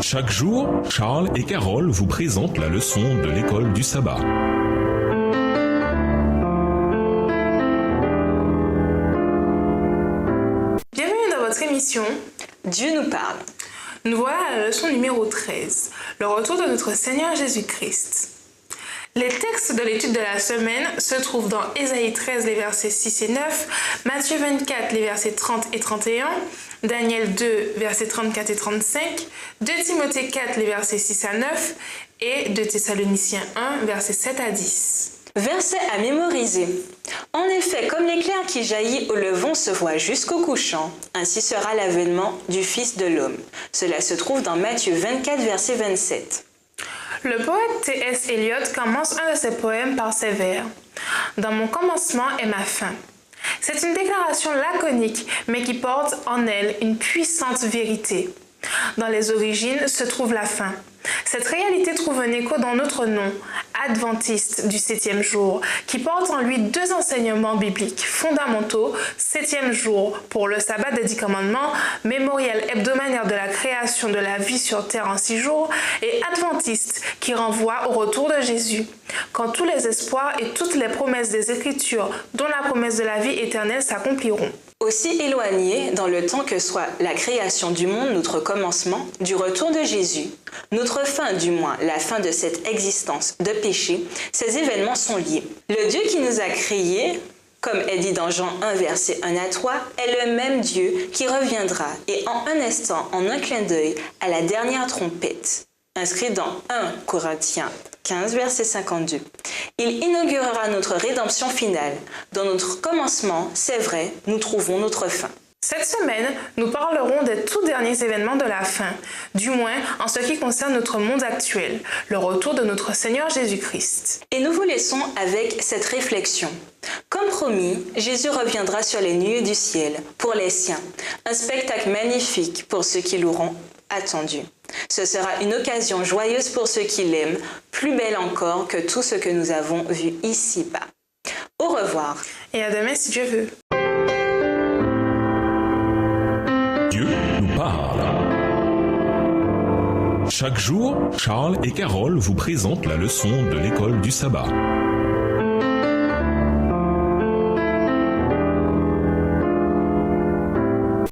Chaque jour, Charles et Carole vous présentent la leçon de l'école du sabbat. Bienvenue dans votre émission Dieu nous parle. Nous voilà à la leçon numéro 13, le retour de notre Seigneur Jésus-Christ. Les textes de l'étude de la semaine se trouvent dans Ésaïe 13, les versets 6 et 9, Matthieu 24, les versets 30 et 31, Daniel 2, versets 34 et 35, 2 Timothée 4, les versets 6 à 9 et 2 Thessaloniciens 1, versets 7 à 10. Verset à mémoriser. En effet, comme l'éclair qui jaillit au levant se voit jusqu'au couchant, ainsi sera l'avènement du Fils de l'homme. Cela se trouve dans Matthieu 24, verset 27. Le poète T.S. Eliot commence un de ses poèmes par ces vers. « Dans mon commencement est ma fin ». C'est une déclaration laconique, mais qui porte en elle une puissante vérité. Dans les origines se trouve la fin. Cette réalité trouve un écho dans notre nom, adventiste du 7e jour, qui porte en lui deux enseignements bibliques fondamentaux, 7e jour pour le sabbat des 10 commandements, mémorial hebdomadaire de la création de la vie sur terre en 6 jours, et adventiste qui renvoie au retour de Jésus, quand tous les espoirs et toutes les promesses des Écritures, dont la promesse de la vie éternelle, s'accompliront. Aussi éloigné dans le temps que soit la création du monde, notre commencement, du retour de Jésus, notre fin du moins, la fin de cette existence de péché, ces événements sont liés. Le Dieu qui nous a créés, comme est dit dans Jean 1, verset 1 à 3, est le même Dieu qui reviendra et en un instant, en un clin d'œil, à la dernière trompette. Inscrit dans 1 Corinthiens 15, verset 52. Il inaugurera notre rédemption finale. Dans notre commencement, c'est vrai, nous trouvons notre fin. Cette semaine, nous parlerons des tout derniers événements de la fin, du moins en ce qui concerne notre monde actuel, le retour de notre Seigneur Jésus-Christ. Et nous vous laissons avec cette réflexion. Comme promis, Jésus reviendra sur les nuées du ciel pour les siens, un spectacle magnifique pour ceux qui l'auront attendu. Ce sera une occasion joyeuse pour ceux qui l'aiment, plus belle encore que tout ce que nous avons vu ici-bas. Au revoir. Et à demain si Dieu veut. Dieu nous parle. Chaque jour, Charles et Carole vous présentent la leçon de l'école du sabbat.